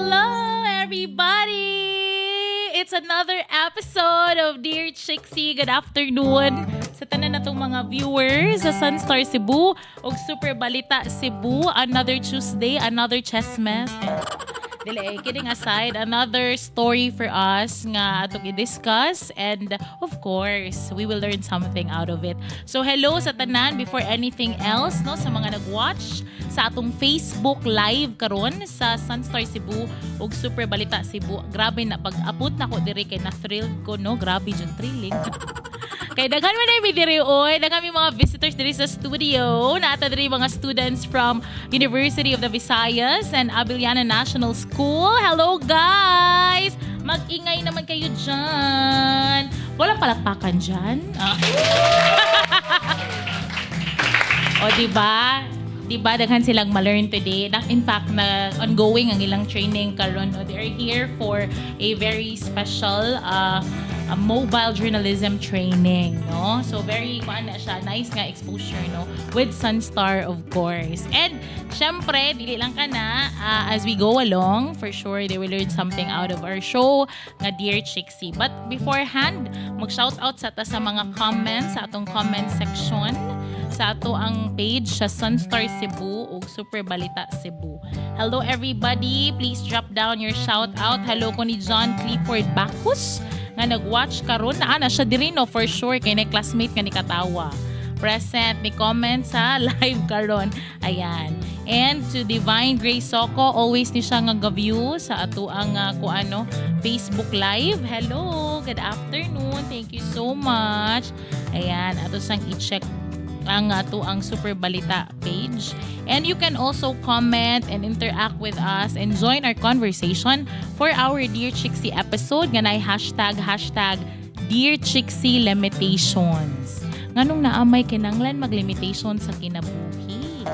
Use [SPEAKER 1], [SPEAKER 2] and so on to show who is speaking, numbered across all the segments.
[SPEAKER 1] Hello, everybody! It's another episode of Dear Chixie. Good afternoon sa tanan natong mga viewers sa Sunstar Cebu ug Super Balita Cebu. Another Tuesday, another chessmas. Dili, kidding aside, another story for us nga atong i-discuss and of course, we will learn something out of it. So hello sa tanan before anything else, no, sa mga nag-watch sa atong Facebook live karon sa Sunstar Cebu ug Super Balita Cebu. Grabe na pag-abot na ko diri kay na-thrilled ko, no? Grabe yung thrilling. Kay daghan man ay diri oy, daghan mi mga visitors diri sa studio. Naata diri mga students from University of the Visayas and Abiliana National School. Hello guys! Mag-ingay naman kayo dyan. Walang palakpakan dyan. O diba? Diba daghan silang ma-learn today. In fact, na ongoing ang ilang training karon. They are here for a very special a mobile journalism training, no? So very siya, nice nga exposure, no? With Sunstar, of course. And syempre, dili lang ka na, as we go along, for sure they will learn something out of our show nga Dear Chixie. But beforehand, mag-shoutout sa ta sa mga comments sa atong comment section sa ato ang page sa Sunstar Cebu ug Super Balita Cebu. Hello everybody, please drop down your shoutout. Hello ko ni John Clifford Bacchus nga nag-watch karon na siya diri no for sure kay na classmate nga ni Katawa. Present ni comment sa live karon. Ayan. And to Divine Grace Soko, always ni siya nga ga-view sa ato ang Facebook live. Hello, good afternoon. Thank you so much. Ayan, ato sang i-check ang ato ang Super Balita page. And you can also comment and interact with us and join our conversation for our Dear Chixie episode nga nay hashtag Dear Chixie Limitations. Nganong naamay kinanglan maglimitation sa kinabuhi.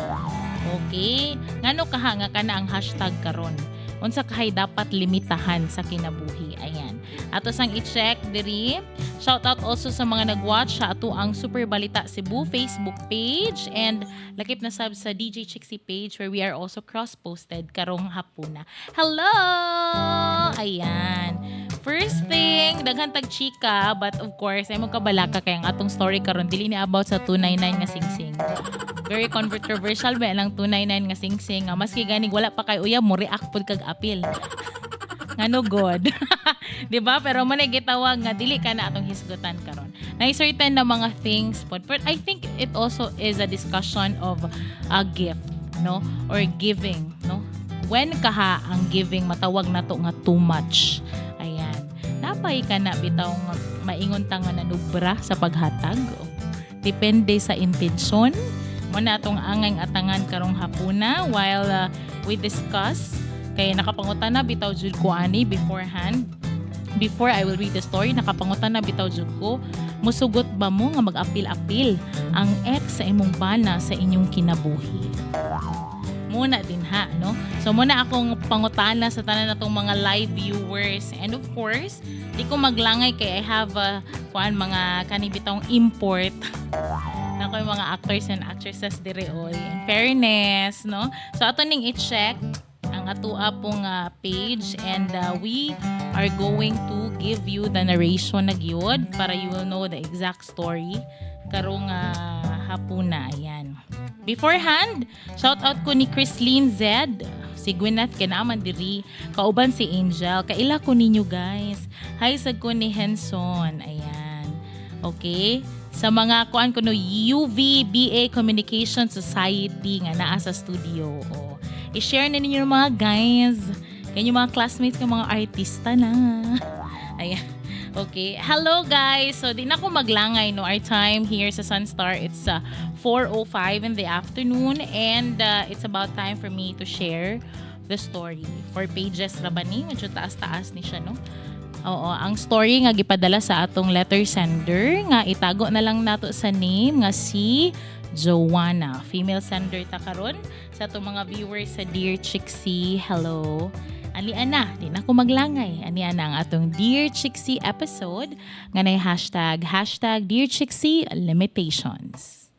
[SPEAKER 1] Okay? Ngano kaha nga kana ang hashtag karon? Unsa kahay dapat limitahan sa kinabuhi? Ayan. Ato sang i-check diri. Shoutout also sa mga nag-watch sa ato ang Super Balita Cebu Facebook page and lakip na sub sa DJ Chixie page where we are also cross-posted karong hapuna. Hello! Ayan. First thing, daghan tag chika, but of course, ay mo kabalaka kay ang atong story karon dili ni about sa 299 nga singsing. Very controversial ba lang 299 nga singsing. Maski ganig wala pa kay uyab mo react pud kag apil. Ngano god. 'Di ba? Pero man gitawag nga dili ka na atong hisgutan karon. Na certain na mga things but I think it also is a discussion of a gift, no? Or giving, no? When kaha ang giving matawag nato nga too much. Ayan. Napay ka na bitaw nga maingon ta nga nanubra sa paghatag. Depende sa intensyon. Mo na atong angay atangan karong hapuna while we discuss kay nakapangutan na bitaw jud ko ani beforehand. Before I will read the story, nakapangutan na bitaw jud ko. Musugot ba mo nga mag-apil-apil ang ex sa imong bana sa inyong kinabuhi? Muna din ha, no? So muna akong pangutana sa tanan natong mga live viewers and of course, di ko maglangay kay I have mga kanibitong import na ko mga actors and actresses dire oy. In fairness, no? So ato ning i-check ang ato pong page and we are going to give you the narration na gyud para you will know the exact story karong hapuna. Ayan. Beforehand, shout out ko ni Chrislene Z, si Gwyneth kinaman diri, kauban si Angel, kaila ko ninyo guys. Hi sad ko ni Henson. Ayan. Okay? Sa mga kuan ko no UVBA Communication Society nga naa sa studio. I-share na ninyo mga guys. Kanyo mga classmates ng mga artista na. Ayan. Okay. Hello guys. So di na ko maglangay no. Our time here sa Sunstar it's 4:05 in the afternoon and it's about time for me to share the story. 4 pages ra ba ni? Medyo taas-taas ni siya no. Oo, ang story nga gipadala sa atong letter sender nga itago na lang nato sa name nga si Joanna. Female sender ta karon sa atong mga viewers sa Dear Chixie. Hello. Ali ana, di na ko maglangay. Ani ana ang atong Dear Chixie episode nga nay hashtag Dear Chixie Limitations.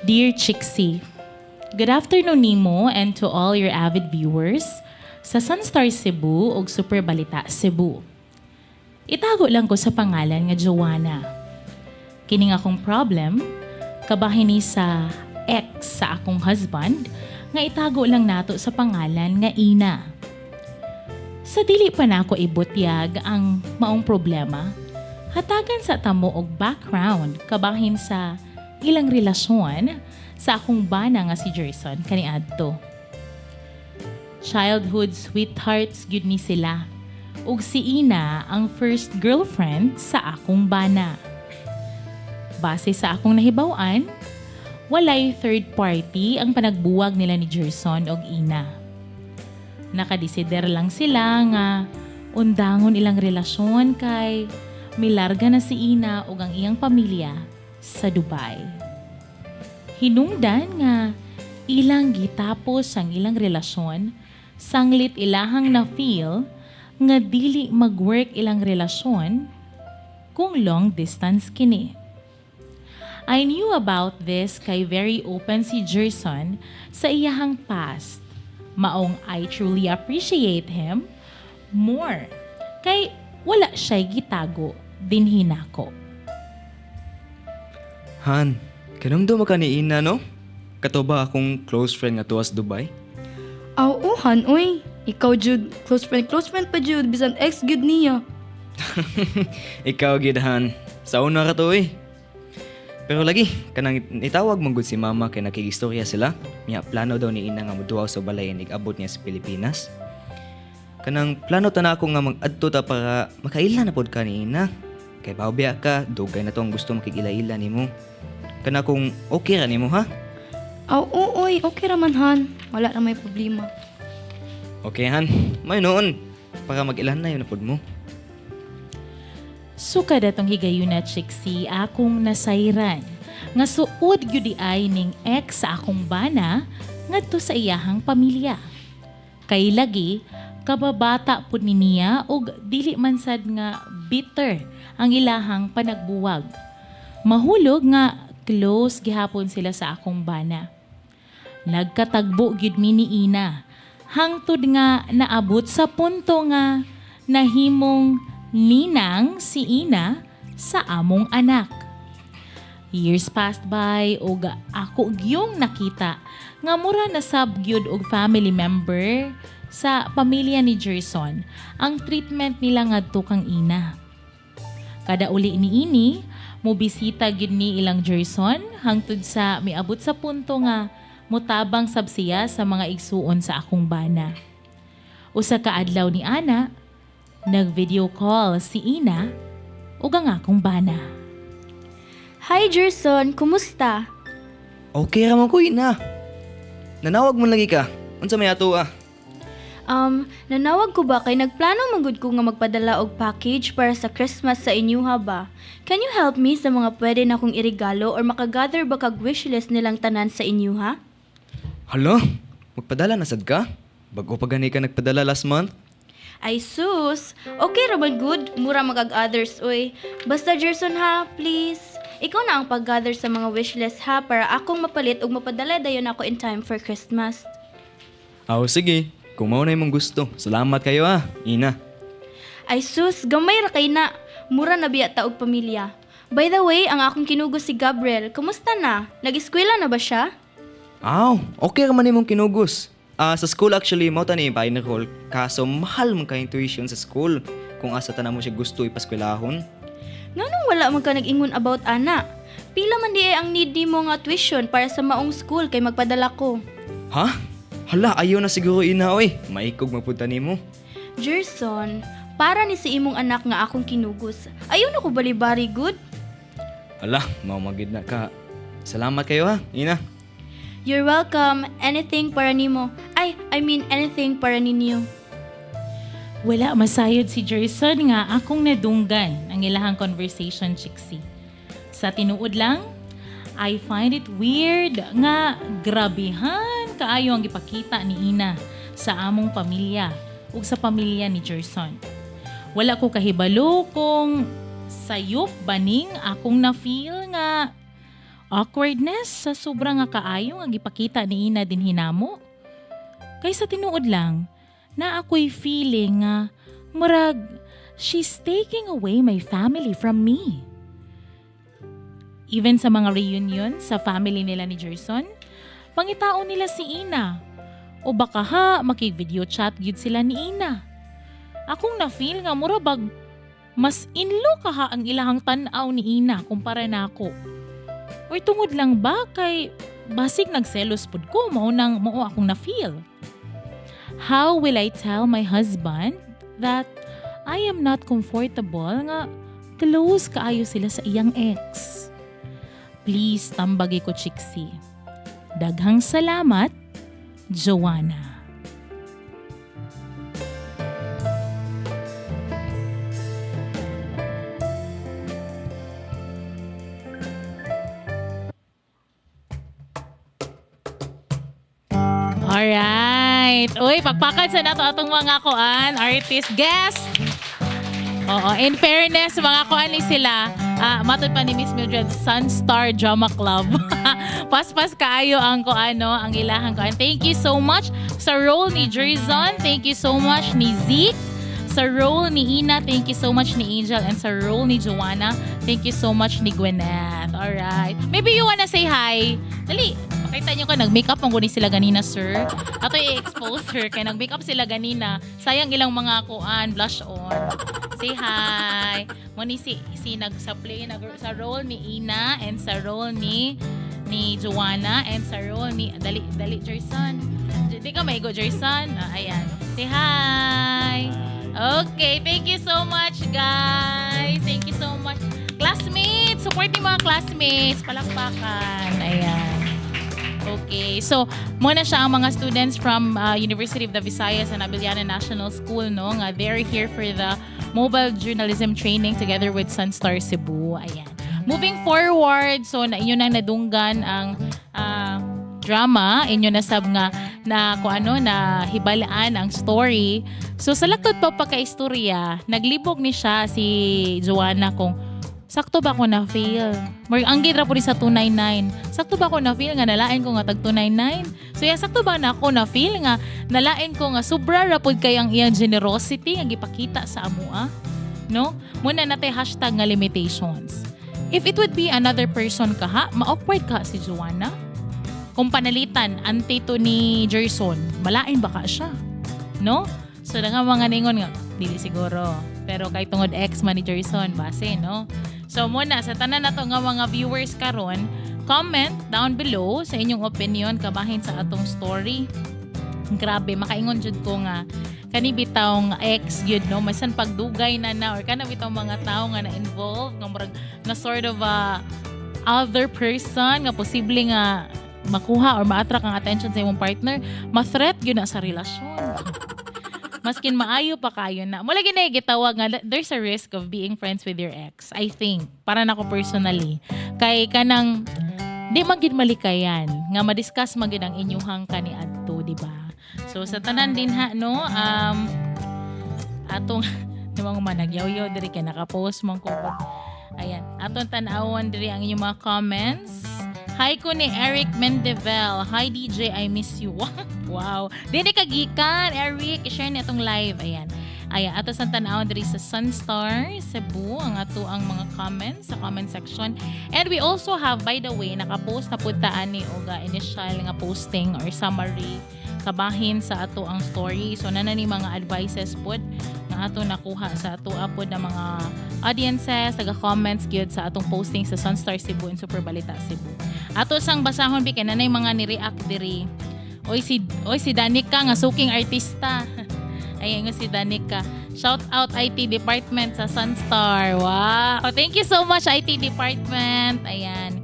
[SPEAKER 1] Dear Chixie, good afternoon nimo and to all your avid viewers sa Sunstar Cebu ug Super Balita Cebu. Itago lang ko sa pangalan nga Joanna. Kining akong problem, kabahin ni sa ex sa akong husband nga itago lang nato sa pangalan nga Ina. Sa dili pa nako ibutyag ang maong problema, hatagan sa tamo og background kabahin sa ilang relasyon sa akong bana nga si Jerson kaniadto. Childhood sweethearts gyud ni sila. Ug si Ina ang first girlfriend sa akong bana. Base sa akong nahibaw-an, walay third party ang panagbuwag nila ni Jerson og Ina. Nakadesider lang sila nga undangon ilang relasyon kay milarga na si Ina ug ang iyang pamilya sa Dubai. Hinungdan nga ilang gitapos ang ilang relasyon, sanglit ilahang na-feel nga dili mag-work ilang relasyon kung long distance kini. I knew about this kay very open si Jerson sa iyahang past. Maong I truly appreciate him more kay wala siya'y gitago dinhi nako.
[SPEAKER 2] Han, kanang do ka ni Ina, no? Kato ba akong close friend nga tuwas Dubai?
[SPEAKER 3] Han, oy. Ikaw, Jude. Close friend pa, Jude. Bisan ex-good niya.
[SPEAKER 2] Ikaw, gid, Han. Sa una ka to, eh. Pero lagi, kanang itawag mong gud si Mama kay nakigistorya sila. Miya, plano daw ni Ina nga muduaw sa balay nig abot niya sa Pilipinas. Kanang plano ta na ako nga mag-adto ta para makaila na pod ka ni Ina. Kay bawbiya ka, dugay na to ang gusto makikila-ila nimo. Kana kung okay ra nimo, ha?
[SPEAKER 3] Oy. Okay raman, Han. Wala na may problema.
[SPEAKER 2] Okay, Han. May noon. Para mag-ilan na yun na pod mo.
[SPEAKER 1] Suka datong higayon na Chixie akong nasayran nga suod gyud di ay ning ex sa akong bana ngadto sa iyahang pamilya. Kay lagi kababata pud ni niya ug dili man sad nga bitter ang ilahang panagbuwag. Mahulog nga close gihapon sila sa akong bana. Nagkatagbo gyud mi ni Ina hangtod nga naabot sa punto nga nahimong ninang si Ina sa among anak. Years passed by ug ako gyung nakita nga mura na subgyud og family member sa pamilya ni Jerson ang treatment nila ngadto kang Ina. Kada uli ni ini mobisita gyud ni ilang Jerson hangtod sa miabot sa punto nga mutabang sab siya sa mga igsuon sa akong bana. Usa ka adlaw ni ana, nag-video call si Ina ug ang akong bana.
[SPEAKER 3] Hi, Jerson. Kumusta?
[SPEAKER 2] Okay ra man ko, Ina. Nanawag mo lagi ka. Unsa may ato, ah?
[SPEAKER 3] Nanawag ko ba kay nagplano magud ko nga magpadala og package para sa Christmas sa inyuha ba? Can you help me sa mga pwede na kong irigalo or makagather ba kag wishlist nilang tanan sa inyuha?
[SPEAKER 2] Hala, magpadala na sad ka? Bago pa gani ka nagpadala last month?
[SPEAKER 3] Ay sus, okay ra man good, mura magag-others oy. Basta Jerson ha, please. Ikaw na ang pag-gather sa mga wishlist ha para akong mapalit ug mapadala dayon ako in time for Christmas.
[SPEAKER 2] Sige. Kung mao na imong gusto. Salamat kayo, Ina.
[SPEAKER 3] Ay sus, gamay ra kay na. Mura na biya ta og pamilya. By the way, ang akong kinugos si Gabriel, kumusta na? Nag-eskwela na ba siya?
[SPEAKER 2] Okay ra man imong kinugos. Sa school actually, mao ta ni pa-enroll. Kaso mahal man kayong tuition sa school. Kung asa ta na mo siya gusto ipaskwelahon.
[SPEAKER 3] Nganong wala man ka nag-ingon about ana? Pila man di ang need nimo nga tuition para sa maong school kay magpadala ko.
[SPEAKER 2] Ha? Hala, ayaw na siguro, Ina, oy. Maikog mapunta nimo.
[SPEAKER 3] Jerson, para ni si imong anak nga akong kinugos. Ayaw na ko bali-bari good?
[SPEAKER 2] Hala, mamagid na ka. Salamat kayo, Ina.
[SPEAKER 3] You're welcome. Anything para nimo. I mean anything para ninyo.
[SPEAKER 1] Wala masayod si Jerson nga akong nadunggan ang ilahang conversation, Chixie. Sa tinuod lang, I find it weird nga grabihan kaayo ang ipakita ni Ina sa among pamilya ug sa pamilya ni Jerson. Wala ko kahibalo kung sayop baning akong na-feel nga awkwardness sa sobrang nga kaayo nga gipakita ni ina din hinamo. Kaysa tinuod lang, na ako'y feeling nga murag she's taking away my family from me. Even sa mga reunion sa family nila ni Jerson, pangitao nila si ina. O baka makig-video chat gid sila ni ina. Akong na-feel nga murabag mas inlo ang ilahang tan-aw ni ina kumpara nako. Or tungod lang ba kay basig nagselos pud ko mao akong na-feel. How will I tell my husband that I am not comfortable nga close kaayo sila sa iyang ex? Please tambagi ko, Chiksi. Daghang salamat, Joanna. Alright. Uy, pagpakan sa nato atong mga kuan, artist guest. Oo, in fairness, mga kuan ni sila, matod pa ni Miss Mildred, Sunstar Drama Club. Paspas kaayo ang kuano, ang ilahang kuan. Thank you so much sa role ni Jerzon. Thank you so much ni Zeke. Sa role ni Ina, thank you so much ni Angel. And sa role ni Joanna, thank you so much ni Gwyneth. Alright. Maybe you wanna say hi? Dali. Pakita nyo ka, nag-makeup ang guni sila ganina, sir. Ato i-expose her, kaya nag-makeup sila ganina. Sayang ilang mga kuan, blush on. Say hi. Muni si nag-play sa role ni Ina and sa role ni Joanna and sa role ni Dali Jerson. Di ka may go Jerson? Ayan. Say hi. Okay, thank you so much, guys. Thank you so much. Classmates, support yung mga classmates. Palakpakan. Ayan. Okay, so muna siya ang mga students from University of the Visayas and Abiliana National School, no? Nga they're here for the mobile journalism training together with Sunstar Cebu. Ayan. Moving forward, so inyo nang nadunggan ang drama, inyo nasab nga na na hibalaan ang story. So sa laktot pa pagka-istorya, naglibog ni siya si Joanna kung sakto ba ako na-feel? Ang gidra po rin sa 299. Sakto ba ako na-feel nga nalain ko nga tag 299? So sakto ba na ako na-feel nga nalain ko nga sobra rapod kayang iyang generosity nga gipakita sa amua? No? Muna natay hashtag nga limitations. If it would be another person ma-awkward ka si Joanna? Kung panalitan, ante to ni Jerson, malain ba ka siya? No? So nga mga ningon nga, dili siguro. Pero kay tungod ex man ni Jerson, base, no? So muna, sa tanan na to nga mga viewers karon, comment down below sa inyong opinion kabahin sa atong story. Grabe, makaingon jud ko nga kani bitaw nga ex yun, no? Masan pagdugay na or kana bitaw mga tao nga na-involved nga murag na sort of other person nga posible nga makuha or ma-attract ang attention sa imong partner, ma-threat yun na sa relasyon. Maskin maayo pa kayo na. Mula ginay gitawag nga, there's a risk of being friends with your ex. I think. Para nako personally. Kay kanang, di magid malikayan. Nga madiscuss magid ang inyuhang kaniadto, di ba? So, sa tanan din no, atong, di mga managyaw-yaw, diri kaya nakapost mong ko. Ayan. Atong tanawan diri ang inyong mga comments. Hi ko ni Eric Mendevel. Hi DJ, I miss you. Wow. Dili kagikan, Eric. I-share ni atong live. Ayan. Ayan. Ato sa tanawon diri sa Sunstar Cebu. Ang ato ang mga comments sa comment section. And we also have, by the way, nakapost na puntaan ni Oga initial nga posting or summary kabahin sa ato ang story. So, nanani mga advices pod nga ato nakuha sa ato pod na mga audiences, taga-comments gyud sa atong posting sa Sunstar Cebu and Super Balita Cebu. Ato sang basahon bi kay nanay mga ni-react diri. Oy si Danica nga suking artista. Ayan nga si Danica. Shout out IT department sa Sunstar. Wow. Thank you so much IT department. Ayan.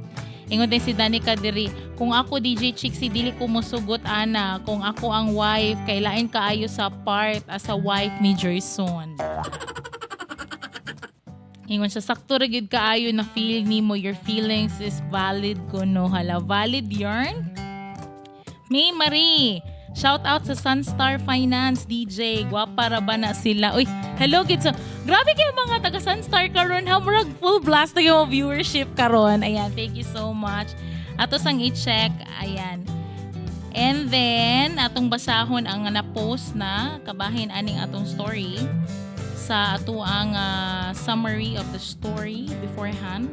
[SPEAKER 1] Ingon din si Danica diri, kung ako DJ Chiksi dili ko mosugot ana, kung ako ang wife kay lain kaayo sa part as a wife ni Jerson. Ingon siya, sakto ra gyud kaayo na feel nimo, your feelings is valid ko no hala. Valid yarn? May Marie, Shout out sa Sunstar Finance DJ. Gwapa ra ba na sila? Uy, hello kids. Grabe kayo mga taga Sunstar karon. Murag full blast na yung viewership karon. Ayan, thank you so much. Ato sang i-check. Ayan. And then, atong basahon ang na-post na kabahin aning atong story sa ato ang summary of the story beforehand.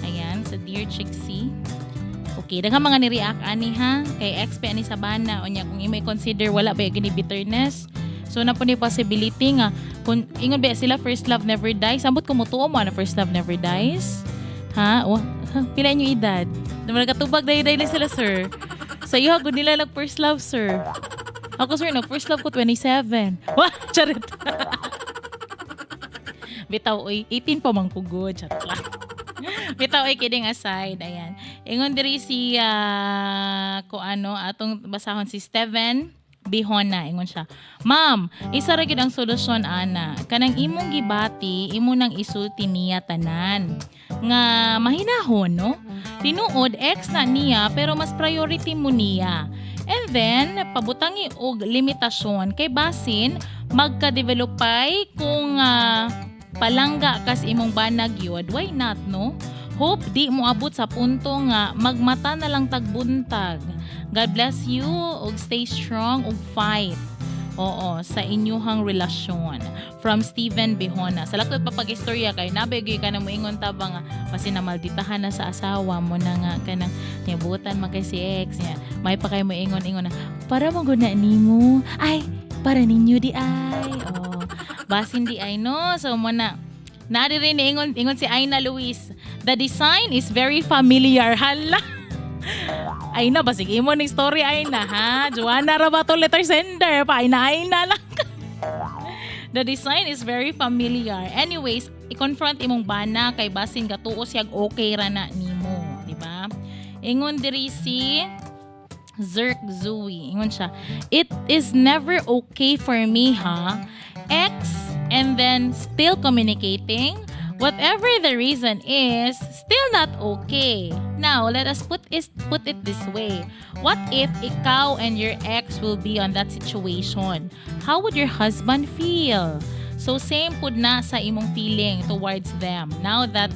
[SPEAKER 1] Ayan, sa Dear Chixie. Okay, daghang mga ni-react ani ha kay XP ani Sabana o niya kung i-may consider wala ba gini bitterness. So na po ni possibility nga kung ingon ba sila first love never dies. Ambot ko mutuo mo na first love never dies. Ha? O, pila inyo edad? Naman katubag day na sila sir. Sa iyo gud nila lag first love sir. Ako sir no first love ko 27. Wah, charit. Bitaw oy 18 pa man ko good chat lang. Bitaw ay kidding aside, ayan. Ingon diri si ko ano atong basahon si Steven Bihona, ingon siya. Ma'am, isa ra gyud ang solusyon ana. Kanang imong gibati, imo nang isulti niya tanan. Nga mahinahon, no? Tinuod ex na niya pero mas priority mo niya. And then pabutangi og limitasyon kay basin magka-developay kung palangga kas imong banag yun, why not, no? Hope di mo abot sa punto nga magmata na lang tagbuntag. God bless you ug stay strong ug fight. Oo, sa inyuhang relasyon. From Steven Bihona. Sa lakot pa pag-istorya kay nabigay ka na moingon tabang nga pasinamalditahan na sa asawa mo na nga kanang niabutan man kay si ex niya. May pa kay moingon-ingon na para mo gud na nimo. Ay, para ninyo di ay. Oh. Basin di ay no. So mo na rin ingon si Aina Luis. The design is very familiar. Hala. Aina ba sige mo ning story Aina ha. Joanna ra ba to letter sender pa Aina lang. The design is very familiar. Anyways, i-confront imong bana kay basin gatuo siyag okay ra na nimo, di ba? Ingon diri si Zerk Zui. Ingon siya, it is never okay for me, ha? Ex and then still communicating. Whatever the reason is, still not okay. Now, let us put it this way. What if ikaw and your ex will be on that situation? How would your husband feel? So, same pud na sa imong feeling towards them. Now that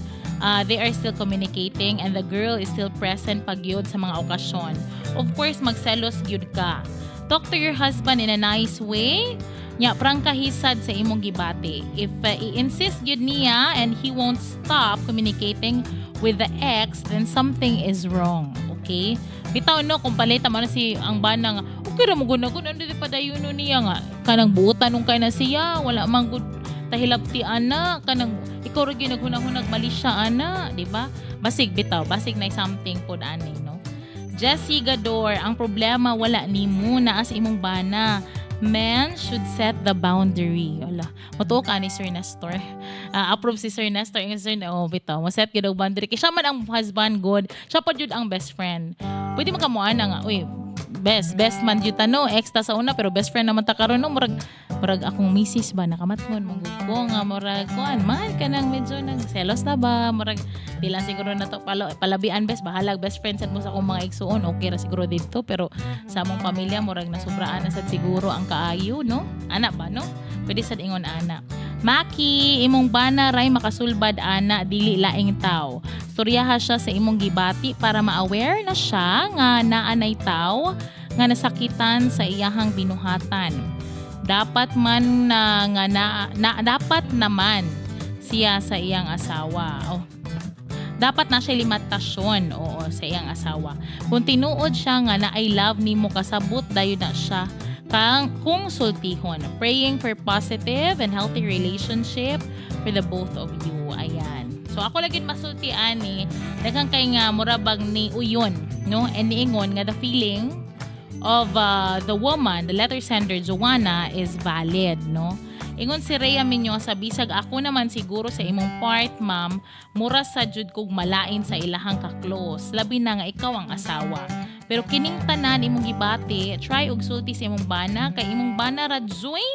[SPEAKER 1] they are still communicating and the girl is still present pag yun sa mga okasyon. Of course, magselos gyud ka. Talk to your husband in a nice way. Nya prangkahisad sa imong gibati. If i-insist gyud niya and he won't stop communicating with the ex, then something is wrong. Okay? Bitaw no kung palita man si ang bana nga, okay ra mo gud ano di padayon niya nga kanang buutan nung kay na siya, wala man gud tahilapti ana kanang ikaw ra gyud naghunahunag mali siya ana, di ba? Basig bitaw, basig na something pod ani no. Jessie Gador, ang problema wala nimo naa sa imong bana. Men should set the boundary. Wala. Matuok ni Sir Nestor. Approve si Sir Nestor. Yung Sir, bitaw. Maset yun ang boundary. Kaya siya man ang husband good. Siya pa yun ang best friend. Pwede makamuan na nga. Uy, best man yun tano. Ex ta sa una pero best friend naman ta karon no. Murag akong misis ba nakamatmon manggugbo nga murag kuan man ka nang medyo nagselos na ba murag di lang siguro na to palabian best bahalag best friend sad mo sa akong mga igsuon okay ra siguro dito pero sa among pamilya murag nasubraan na sad siguro ang kaayo no ana ba no pwede sad ingon ana Maki imong bana ray makasulbad ana dili laing taw storyaha siya sa imong gibati para ma-aware na siya nga naanay taw nga nasakitan sa iyahang binuhatan. Dapat man dapat naman siya sa iyang asawa. Oh. Dapat na siya limitasyon sa iyang asawa. Kung tinuod siya nga na I love nimo kasabot dayon na siya kung sultihon. Praying for positive and healthy relationship for the both of you. Ayan. So ako lagi masultian ni daghang kay nga murabag ni uyon, no? And niingon nga the feeling of the woman, the letter sender Joanna is valid, no? Ingon si Rhea Minyosa, bisag ako naman siguro sa imong part, ma'am, mura sa jud kog malain sa ilahang ka-close. Labi na nga ikaw ang asawa. Pero kining tanan imong gibati, try og sulti sa imong bana kay imong bana radzoy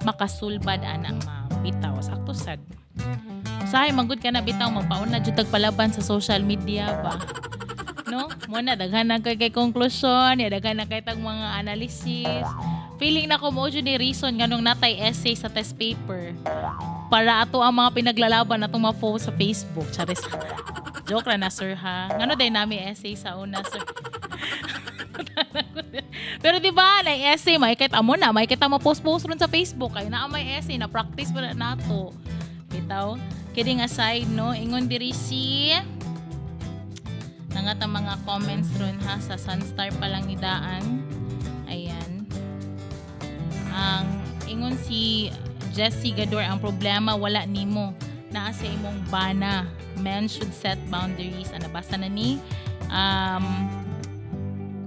[SPEAKER 1] makasulbad ana, ma'am. Bitaw, sakto sad. Usahay manggod ka na bitaw magpauna jud tagpalaban sa social media ba. No? Muna, daghan na kay konklusyon, daghan na kay tag mga analysis. Feeling na ko mo dyan ni reason nga nung natay essay sa test paper para ato ang mga pinaglalaban na itong mga post sa Facebook. Charis. Joke na sir ha. Ngano din namin essay sa una sir. Pero di ba na essay makikita mo na, makikita mo post ron sa Facebook kay naa may essay na practice pa na nato. Bitaw. Kidding aside no, ingon diri si nangat ang mga comments ron ha sa Sunstar pa lang idaan. Ayan. Ang ingon si Jessie Gador, ang problema wala nimo naa sa imong bana. Men should set boundaries. Ano basta na ni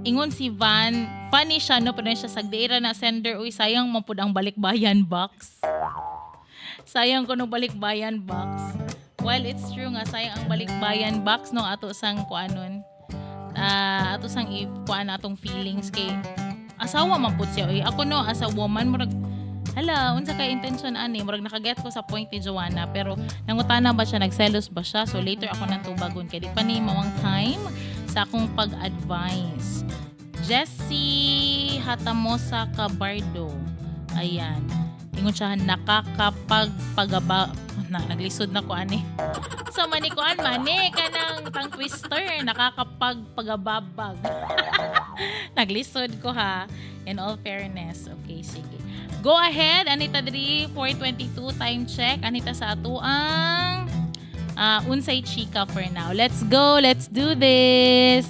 [SPEAKER 1] ingon si Van, funny siya no, pero siya sagdeira na sender, uy sayang man pud ang balikbayan box. Sayang ko no balikbayan box. Well, it's true nga sayang ang balikbayan box no ato sang kuanon. Ato sang kuan atong feelings kay asawa man pud siya. Uy, ako no as a woman murag hala, unsa kay intention ani, murag nakaget ko sa point ni Joanna pero nangutana ba siya, nagselos ba siya? So later ako nang tubagon kay di pa ni mawang time sa akong pag-advise. Jessie Hatamosa Cabardo. Ayan. Ingon siya nakakapagpagaba naglisod na ko ani. So manikuan mani kanang tang twister nakakapagpagababag. Naglisod ko ha. In all fairness. Okay, sige. Go ahead, Anita Dri, 4:22 time check. Anita sa ato ang unsay chika for now. Let's go, let's do this.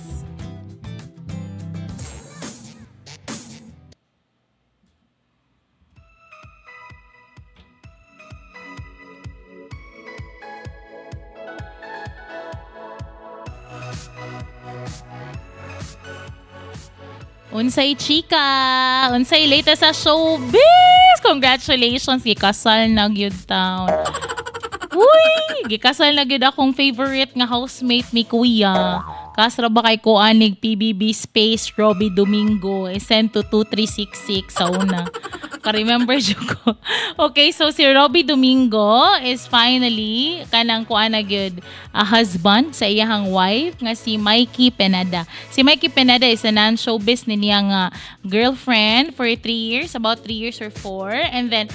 [SPEAKER 1] Unsay chika, unsay latest sa showbiz. Congratulations, gikasal na gyud taon. Uy, gikasal na gyud akong favorite nga housemate ni Kuya. Kasra ba kay ko anig PBB Space Robbie Domingo, send to 2366 sa una. Ka-remember ko. Okay, so si Robbie Domingo is finally kanang kuan na gyud a husband sa iyang wife nga si Mikey Peneda. Si Mikey Peneda is a non-showbiz ni niyang girlfriend for 3 years, about 3 years or 4. And then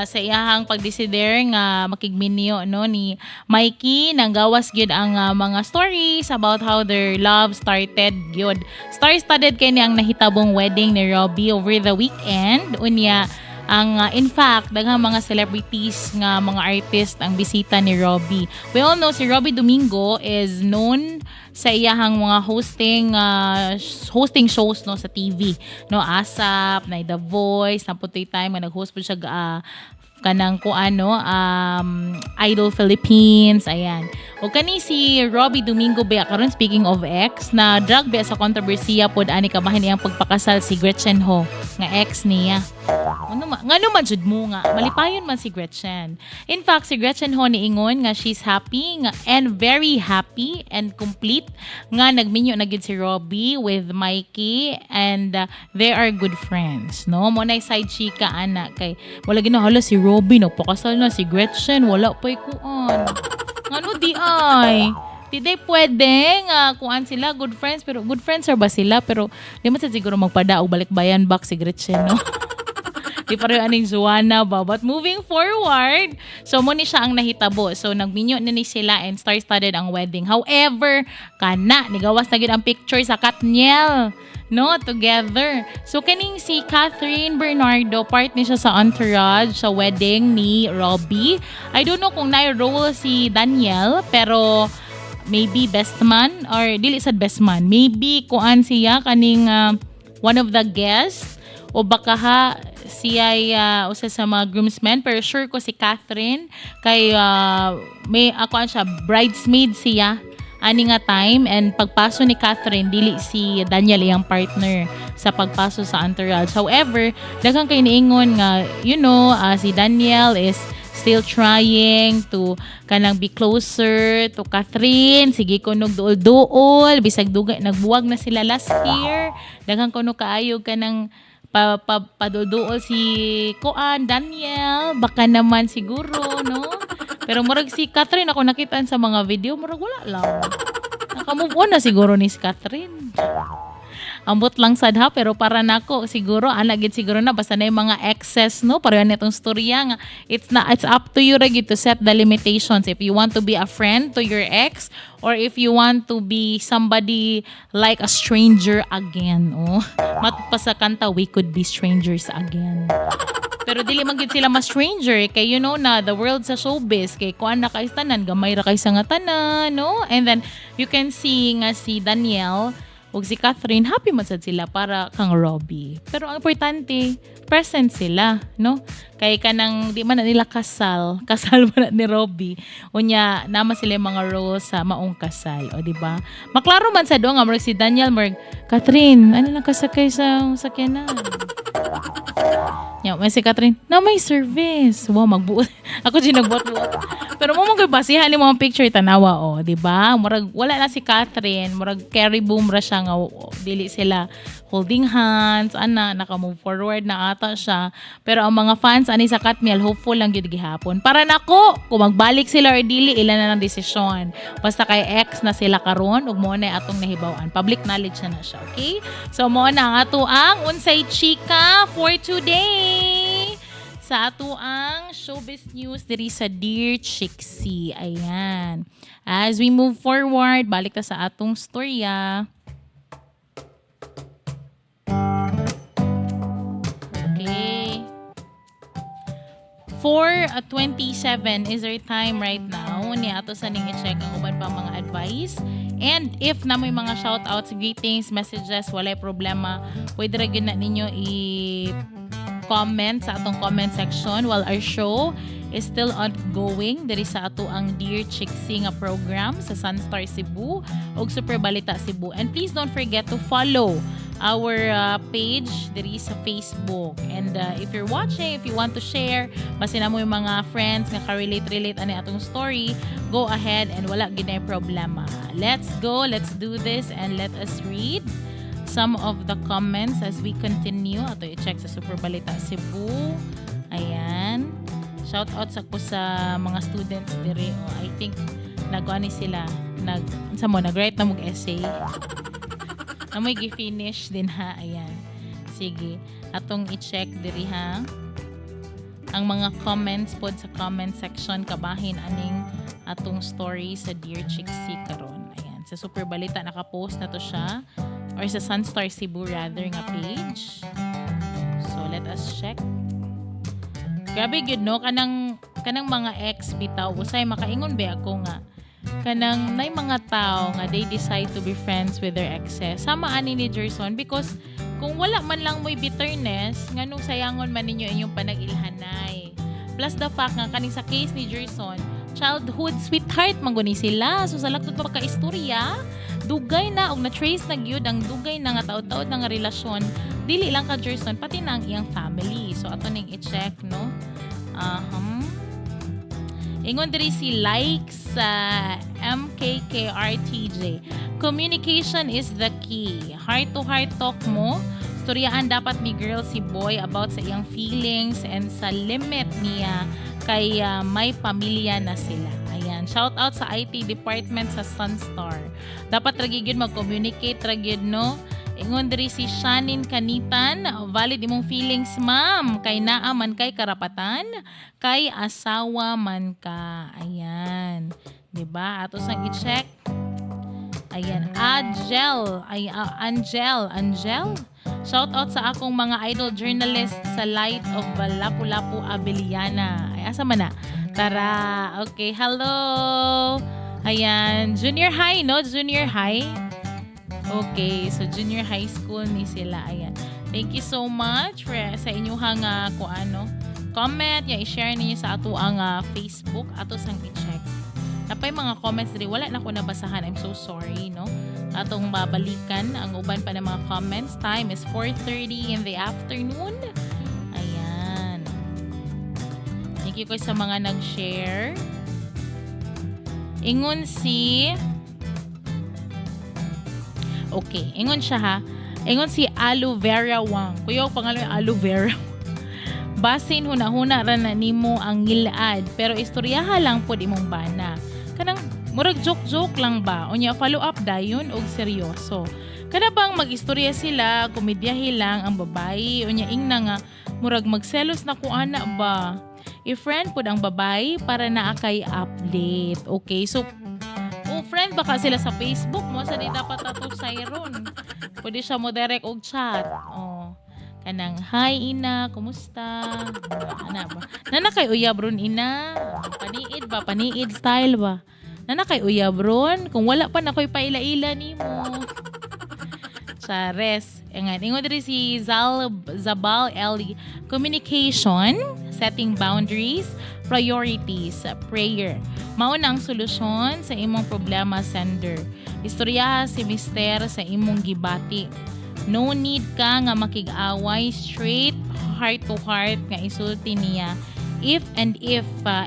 [SPEAKER 1] sa iyang pagdesider nga makigminyo no ni Mikey nanggawas gyud ang mga stories about how their love started gyud. Star-studded kay niyang nahitabong wedding ni Robbie over the weekend. Unya ang in fact daghang mga celebrities nga mga artist ang bisita ni Robbie. We all know si Robbie Domingo is known sa iyahang mga hosting shows no sa TV no, ASAP na The Voice na putoy time nga nag-host po siya kanang Idol Philippines, ayan. O kani si Robbie Domingo ba karon, speaking of ex, na drag ba sa kontrobersiya pod ani kabahin iyang pagpakasal si Gretchen Ho nga ex niya. Ngano man jud mo nga malipayon man si Gretchen. In fact, si Gretchen Ho niingon nga she's happy nga, and very happy and complete nga nagminyo na gid si Robbie with Mikey, and they are good friends, no? Mo na side chika ana kay wala ginahala si Robbie nagpakasal na si Gretchen, wala pa'y kuan. Ngano di ay? Di day pwede nga kuan sila, good friends, pero good friends ba sila? Pero di man sa siguro magpada og balikbayan back si Gretchen, no? Di pareho aning Joanna ba? But moving forward, so mo ni siya ang nahitabo. So nagminyo na ni sila and star-studded ang wedding. However, nigawas na gid ang picture sa Katniel, no, together. So kaning si Catherine Bernardo, part ni siya sa entourage sa wedding ni Robbie. I don't know kung na-role si Daniel, pero maybe best man or dili sad best man. Maybe kuan siya kaning one of the guests o baka siya usa sa mga groomsmen, pero sure ko si Catherine kay may ako siya bridesmaid siya ani nga time, and pagpaso ni Catherine dili si Daniel iyang partner sa pagpaso sa entourage. However, daghang kay niingon nga si Daniel is still trying to kanang be closer to Catherine. Sige ko duol-duol bisag dugay nagbuwag na sila last year. Daghang kuno kaayo kanang paduduol si Daniel, baka naman siguro, no? Pero murag si Catherine ako nakitaan sa mga video, murag wala lang. Naka-move on na siguro ni si Catherine. Ambot lang sad ha, pero para nako siguro gid siguro na basta na yung mga excess no pareho nitong storya nga it's up to you ra gid to set the limitations if you want to be a friend to your ex or if you want to be somebody like a stranger again. Oh, matpa sa kanta we could be strangers again. Pero dili man gid sila ma-stranger kay you know na the world sa showbiz kay kuan na kay tanan gamay ra kay sa nga tanan no, and then you can see nga si Danielle ug si Catherine, happy man sad sila para kang Robbie. Pero ang importante, present sila, no? Kay kanang di man na nila kasal man na ni Robbie. Unya nama sila yung mga roles sa maong kasal, o di ba? Maklaro man sa do nga si Daniel Catherine, ano lang kasakay sa sakyanan? May si Catherine, na may service. Wow, magbuot. Ako din nagbuot-buot. Pero mo basihan ni mga picture tanawa o, di ba? Murag wala na si Catherine, murag carry boom ra siya nga dili sila holding hands, naka-move forward na ata siya. Pero ang mga fans ani sa Katmiel, hopeful lang gyud gihapon. Para nako, kung magbalik sila or dili, ilan na ng desisyon. Basta kay ex na sila karon ug mo na atong nahibaw-an. Public knowledge na siya, okay? So mo na ang ato ang unsay chika for today. Sa ato ang showbiz news diri sa Dear Chixie. Ayan. As we move forward, balik ta sa atong storya. Okay. 4:27 is our time right now. Ni ato sa ning i-check ang uban pa mga advice. And if na may mga shoutouts, greetings, messages, walay problema, pwede ra gyud na ninyo comment sa atong comment section while our show is still ongoing diri sa ato ang Dear Chixie nga program sa Sunstar Cebu ug Super Balita Cebu. And please don't forget to follow our page diri sa Facebook. And if you're watching, if you want to share, basin na mo yung mga friends nga ka-relate ani atong story, go ahead and wala ginay problema. Let's go, let's do this, and let us read some of the comments as we continue. Ato i-check sa Super Balita Cebu. Ayan. Shout out sa mga students diri. I think nag-ani sila. Nag-write na mong essay. Amoy gi-finish din ha. Ayan. Sige. Atong i-check diri ha. Ang mga comments pod sa comment section kabahin aning atong story sa Dear Chixie karon. Ayan. Sa Super Balita naka-post na to siya. Or sa Sunstar Cebu rather nga page. So let us check. Grabe gyud no kanang mga ex bitaw usay makaingon ba ako nga kanang nay mga tao nga they decide to be friends with their exes. Sama ani ni Jerson because kung wala man lang mo'y bitterness nganong sayangon man ninyo inyong panag-ilhanay. Plus the fact nga kaning sa case ni Jerson, childhood sweetheart mangguni sila. So sa laktot pa ka istorya, dugay na og na-trace na gyud ang dugay na nga taud-taud na nga relasyon dili lang ka Jerson pati na ang iyang family. So ato ning i-check no. Ingon diri si likes sa MKKRTJ. Communication is the key. Heart to heart talk mo. Storyaan dapat ni girl si boy about sa iyang feelings and sa limit niya kay may pamilya na sila. Ayan, shout out sa IT department sa Sunstar. Dapat ra gyud mag-communicate ra gyud no. Ingon diri si Shanin Kanitan, valid imong feelings ma'am, kay naa man kay karapatan, kay asawa man ka. Ayan. 'Di ba? Ato sang i-check. Ayan, Angel. Shout out sa akong mga idol journalist sa Light of Lapu-Lapu Abeliana. Ay asa man na? Tara. Okay, hello. Ayan, junior high no? Junior high. Okay, so junior high school ni sila. Ayan. Thank you so much for sa inyong comment. I-share niyo sa ato ang Facebook. Ato sang i-check. Napay mga comments diri. Wala na ko nabasahan. I'm so sorry, no? Atong babalikan ang uban pa ng mga comments. Time is 4:30 in the afternoon. Ayan. Thank you guys sa mga nag-share. Ingon si... Okay, ingon siya ha. Ingon si Aloe Vera Wang. Kuya, pangalan Aloe Vera. Basin huna-huna ra na nimo ang ngilad, pero istoryaha lang pod imong bana. Kanang Murag joke-joke lang ba? Unya follow up dayon og seryoso. Kada bang mag-istorya sila, komedyahe lang ang babae, unya ingna nga murag magselos na ko ana ba. I-friend pod ang babae para naa kay update. Okay, so friend baka sila sa Facebook mo sa di dapat ato sayron. Pwede siya mo direct og chat. Kanang hi ina, kumusta? Ana ba? Nana kay uyab ron ina. Paniid style ba? Nana kay uyab ron kung wala pa na ko'y paila-ila nimo. Chares. Ingon diri si Zabal Eli. Communication, setting boundaries, priorities, prayer. Mao na ang solusyon sa imong problema, sender. Istoryaha si mister sa imong gibati. No need ka nga makig-away, straight heart to heart nga isulti niya. If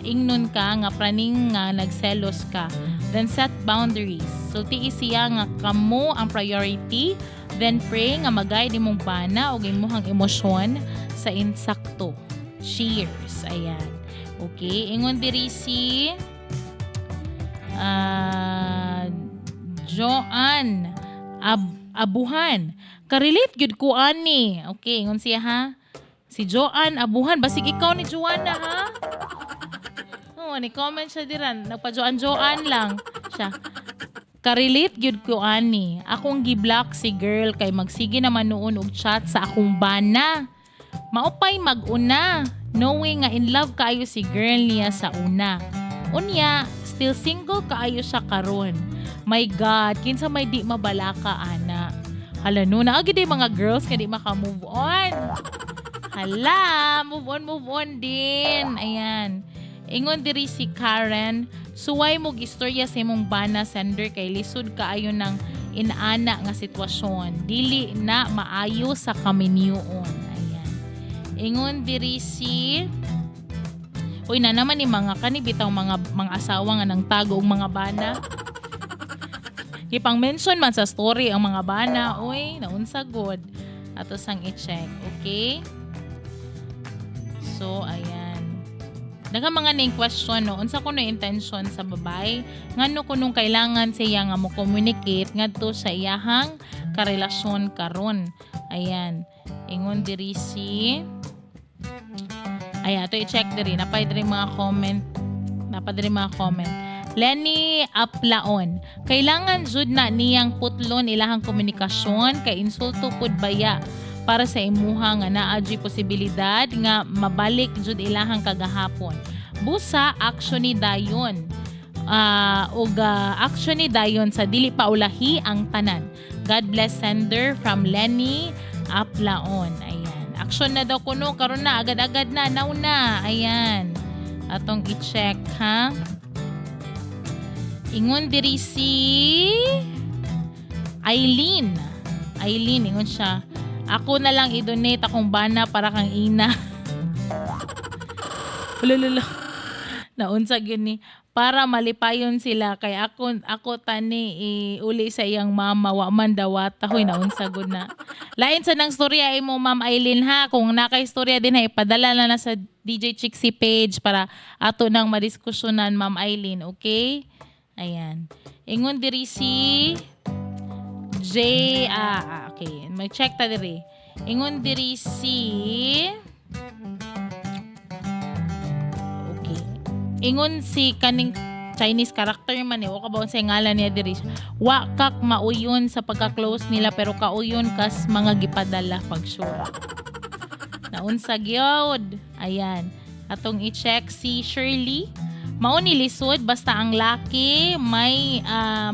[SPEAKER 1] ingnon ka nga praning nga nagselos ka, then set boundaries. Sulti siya nga kamo ang priority, then pray nga mag-guide imong bana o imong emosyon sa insakto. Cheers. Ayan. Okay, ingon diri si Joan Abuhan. Karelate gyud ko ani. Okay, ingon siya ha. Si Joan Abuhan, basig ikaw ni Joanna ha. Ni comment siya diran, nagpa-Joan lang siya. Karelate gyud ko ani. Akong gi-block si girl kay magsige naman noon og chat sa akong bana. Maupay mag-una, knowing nga in love kaayo si girl niya sa una. Unya, still single kaayo siya karon. My God, kinsa may di mabalaka ana. Hala no, naagi di mga girls kaya di maka-move on. Hala, move on din. Ayan. Ingon diri si Karen, suway mo gistorya sa imong bana, sender, kay lisod kaayo ng inaana nga sitwasyon. Dili na maayo sa kaminyuon. Ayan. Ingon diri si uy na naman ni mga kanibitaw mga asawa nga nang tago og mga bana. Ipang mention man sa story ang mga bana, uy, naunsa god. Ato sang i-check, okay? So, ayan. Daghang mga ning question no, unsa kuno intention sa babay? Ngano kunong kailangan siya nga mo communicate ngadto sa iyahang karelasyon karon. Ayan. Ingon diri si ayan, to i-check diri. Napay diri mga comment. Lenny Aplaon. Kailangan jud na niyang putlon ilahang komunikasyon kay insulto pud baya para sa imuha nga naa gy posibilidad nga mabalik jud ilahang kagahapon. Busa action ni dayon. Action ni dayon sa dili paulahi ang tanan. God bless, sender, from Lenny Aplaon. Ayan. Action na daw kuno karon na agad-agad na now na. Ayan. Atong i-check ha. Ingon diri si Eileen, ingon siya. Ako na lang i-donate akong bana para kang ina. Ululula. Naunsa gyud ni para malipayon sila kay ako tani uli sa iyang mama wa man dawata hoy naunsa gud na. Lain sa nang storya imo Ma'am Eileen ha, kung naka-istorya din ha ipadala na sa DJ Chixie page para ato nang madiskusyonan Ma'am Eileen, okay? Ayan. Ingon diri si okay. Mag-check ta diri. Ingon diri si okay. Ingon si kaning Chinese character man o kabaon sa ngalan niya diri. Wa kak mauyon sa pagka-close nila pero kauyon kas mga gipadala pag sure. Naunsa gyud. Ayan. Atong i-check si Shirley. Mao ni lisod basta ang laki may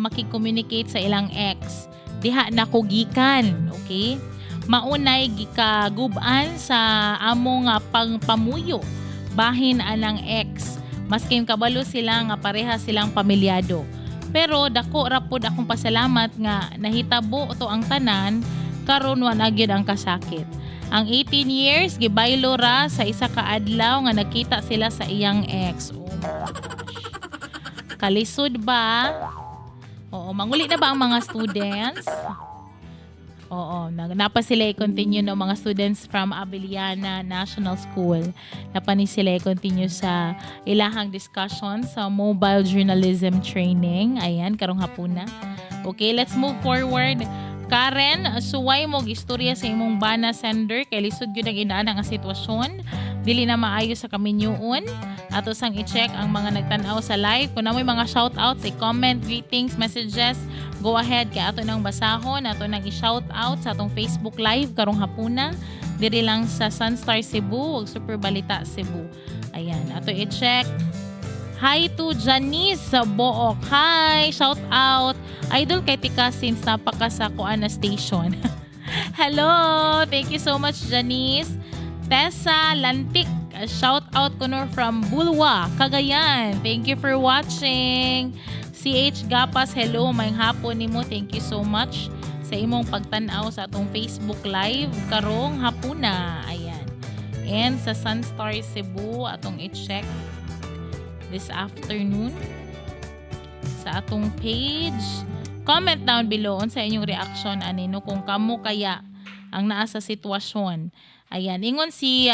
[SPEAKER 1] makikomunicate sa ilang ex. Diha na ko gikan, okay? Maunay gikaguban sa amo nga pangpamuyo bahin anang ex. Maskin kabalo sila nga pareha silang pamilyado. Pero dako ra pud akong pasalamat nga nahitabo to ang tanan karon wa na gyud ang kasakit. Ang 18 years gibaylo ra sa isa ka adlaw nga nakita sila sa iyang ex. Oh my gosh. Kalisod ba? Oo, manguli na ba ang mga students? Oo, napa sila i-continue no mga students from Abiliana National School. Napa ni sila i-continue sa ilahang discussion sa mobile journalism training. Ayan, karong hapuna. Okay, let's move forward. Karen, suway mo istorya sa imong bana sender kay lisod gyud ang inaan nga sitwasyon. Dili na maayo sa kaminyuon. Ato sang i-check ang mga nagtan-aw sa live. Kung namoy mga shoutouts, i-comment, greetings, messages, go ahead kay ato nang basahon, ato nang i-shoutout sa atong Facebook live karong hapuna. Diri lang sa Sunstar Cebu ug Super Balita Cebu. Ayan, ato i-check. Hi to Janice sa Book. Hi, shout out. Idol kay tika since napaka sa kuan na station. Hello, thank you so much Janice. Tessa Lantik, shout out kuno from Bulwa, Cagayan. Thank you for watching. CH Gapas, hello, mayang hapon nimo. Thank you so much sa imong pagtan-aw sa atong Facebook live karong hapuna. Ayan. And sa Sunstar Cebu atong i-check this afternoon sa atong page. Comment down below sa inyong reaction anino kung kamo kaya ang naa sa sitwasyon. Ayan, ingon si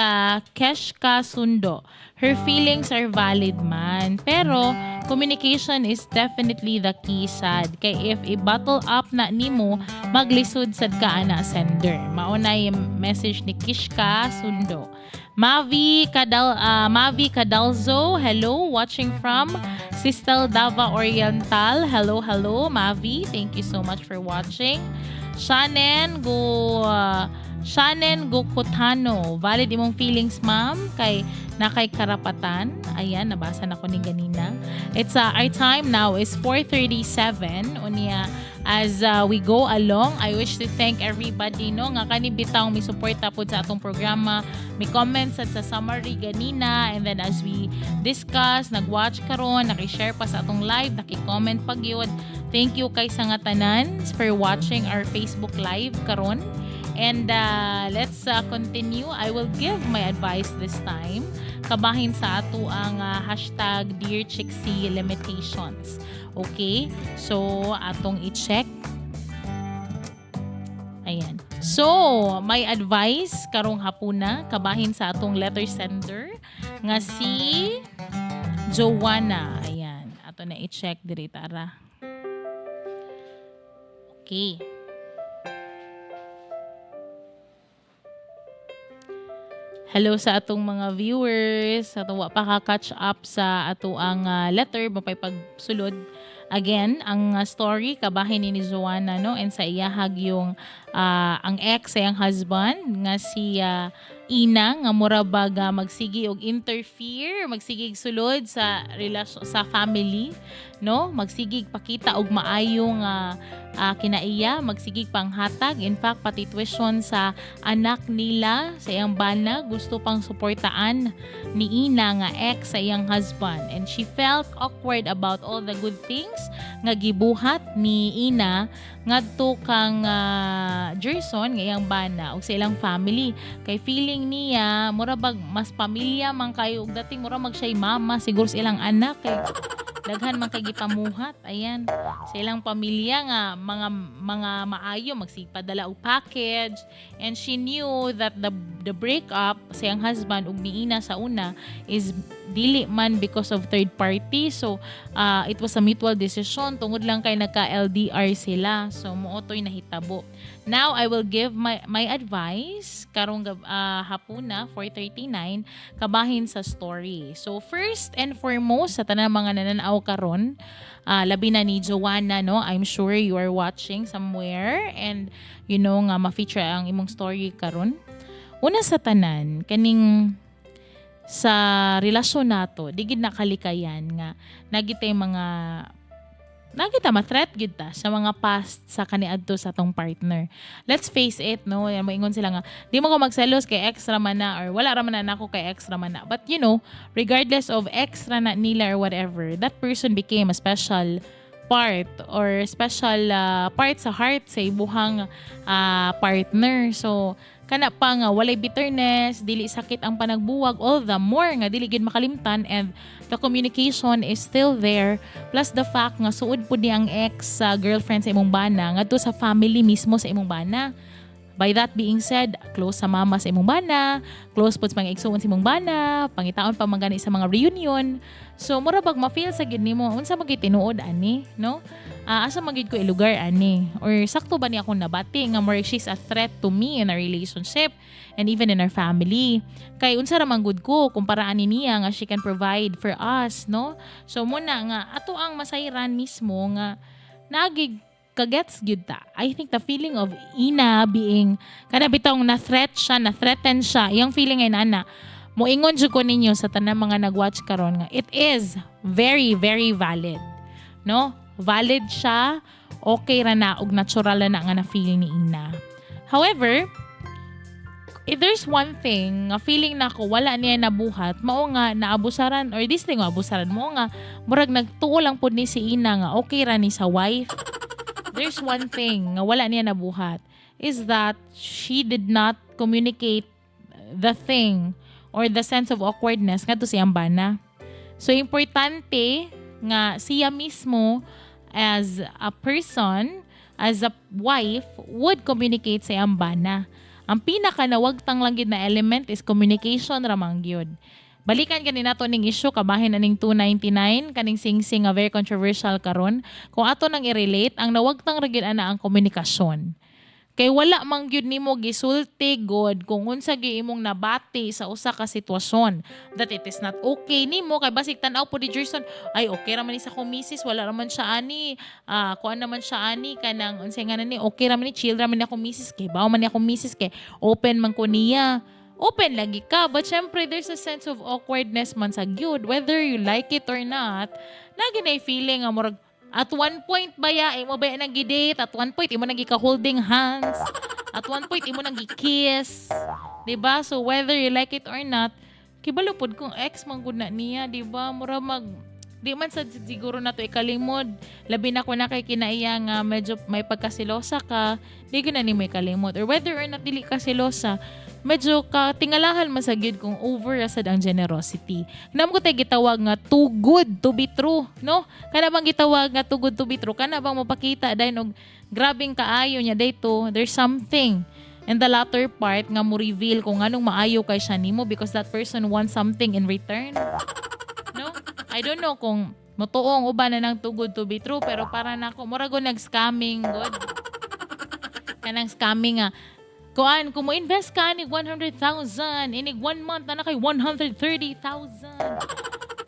[SPEAKER 1] Keshka Sundo. Her feelings are valid man. Pero, communication is definitely the key sad. Kay if i-bottle up na nimo, maglisod sad ka ana sender. Mauna yung message ni Keshka Sundo. Mavi Cadalzo, hello, watching from Sistel Dava Oriental. Hello, Mavi. Thank you so much for watching. Shannon Gokotano, valid imong feelings ma'am kay nakay karapatan. Ayan, nabasa na ko ni ganina. It's our time now is 4:37 unya. As we go along, I wish to thank everybody no nga kanibitaw mi suporta pod sa atong programa, mi comments at sa summary ganina, and then as we discuss, nag-watch karon, naki-share pa sa atong live, naki-comment pag yun. Thank you kay sa nga tanan for watching our Facebook live karon. And let's continue. I will give my advice this time. Kabahin sa ato ang hashtag Dear Chixie Limitations. Okay? So, atong i-check. Ayan. So, my advice karong hapuna, kabahin sa atong letter sender nga si Joanna. Ayan. Ato na i-check diri tara. Okay. Hello sa atong mga viewers. Ato wa pa ka-catch up sa ato ang letter mapay pagsulod. Again, ang story kabahin ni Joanna no and sa iyahag yung ang ex sa iyang husband nga si Ina nga murabag magsigi og interfere, magsigig sulod sa relasyon sa family, no? Magsigig pakita og maayong kinaiya, magsigig panghatag, in fact pati tuition sa anak nila sa iyang bana gusto pang suportaan ni Ina nga ex sa iyang husband, and she felt awkward about all the good things nga gibuhat ni Ina ngadto kang Gerson nga iyang bana ug sa ilang family, kay feeling niya murabag mas pamilya man kayo ug dating mura mag siya'y mama siguro sa ilang anak kay daghan man kay gipamuhat. Ayan, sa ilang pamilya nga mga maayo magsipadala og package, and she knew that the breakup sa iyang husband ug ni Ina sa una is dili man because of third party. So it was a mutual decision tungod lang kay nagka-LDR sila. So mootoy nahitabo. Now I will give my advice karong hapuna 4:39 kabahin sa story. So first and foremost sa tanang mga nananaw karon, labi na ni Joanna no, I'm sure you are watching somewhere and you know nga ma-feature ang imong story karon. Una sa tanan kaning sa relasyon nato digid nakalikayan nga nagitay mga nagita ma-threat gid ta sa mga past sa kaniadto sa atong partner. Let's face it no, moingon sila nga di mo ko magselos kay extra man na or wala ra man na nako kay extra man na. But you know, regardless of extra na nila or whatever, that person became a special part or special part sa heart sa ibuhang partner. So kana pa nga walay bitterness, dili sakit ang panagbuwag, all the more nga dili gid makalimtan and the communication is still there. Plus the fact nga suod pud ni ang ex sa girlfriend sa imong bana ngadto sa family mismo sa imong bana. By that being said, close sa mama sa imong bana, close po sa mga igsuon sa imong bana, pangitaon pa magani sa mga reunion. So, mura bag ma-feel sa gid nimo, unsa magid tinuod ani, no? Asa magid ko ilugar ani? Or sakto ba ni akong nabati nga more she's a threat to me in a relationship and even in our family. Kay unsa ra man gud ko kumpara ani niya nga she can provide for us, no? So, muna nga ato ang masayran mismo nga nagig kagets gyud ta. I think the feeling of ina being kada bitong na-threaten siya, yung feeling ay nana. Moingon jud ko ninyo sa tanang mga nag-watch karon nga it is very very valid. No? Valid siya, okay ra na og natural na nga na feel ni ina. However, if there's one thing nga feeling nako wala niya nabuhat, mao nga naabusaran or this thing abusaran mo nga murag nagtuo lang pud ni si ina nga okay ra ni sa wife. There's one thing nga wala niya nabuhat is that she did not communicate the thing or the sense of awkwardness nga to siyang bana. So, importante nga siya mismo as a person, as a wife, would communicate sa iyang bana. Ang pinaka nawagtang lang gid na element is communication ramang gyud. Balikan gani nato ning issue kabahin aning 299 kaning sing-sing nga very controversial karon. Kung ato nang i-relate ang nawagtang ra gyud ana ang komunikasyon. Kay wala man gyud nimo gisulti god kung unsa gi imong nabati sa usa ka sitwasyon that it is not okay nimo kay basig tan-aw po di Jerson ay okay ra man ni sa akong misis wala ra man siya ani kuan naman siya ani kanang unsay nga ni okay ra man ni chill ra man ni akong misis kay bawo man ni akong misis kay open man ko niya. Open lagi ka, but syempre there's a sense of awkwardness man sa gyud whether you like it or not. Lagi na feeling nga murag at one point baya imo ba nang gidate, at one point imo nang gika-holding hands, at one point imo nang gi-kiss. 'Di ba? So whether you like it or not, kibalo pod kung ex man gud na niya, 'di ba? Mura mag di man sa siguro na to ikalimod. Labi na ko na kay kinaiya nga medyo may pagkasilosa ka, di gyud na ni may kalimod. Or whether or not dili ka silosa, medyo katingalahan masagid kung over asad ang generosity. Kanam ko tay gitawag nga too good to be true, no? Kana bang gitawag nga too good to be true? Kana bang mapakita dayon og grabing kaayo niya dayto, there's something. And the latter part nga mo reveal kung anong maayo kay siya nimo because that person wants something in return. No? I don't know kung motuong uban na ng too good to be true pero para nako mura go nag-scamming god. Kanang scamming nga kuan, kung mo invest ka ni 100,000, inig 1 month na kay 130,000.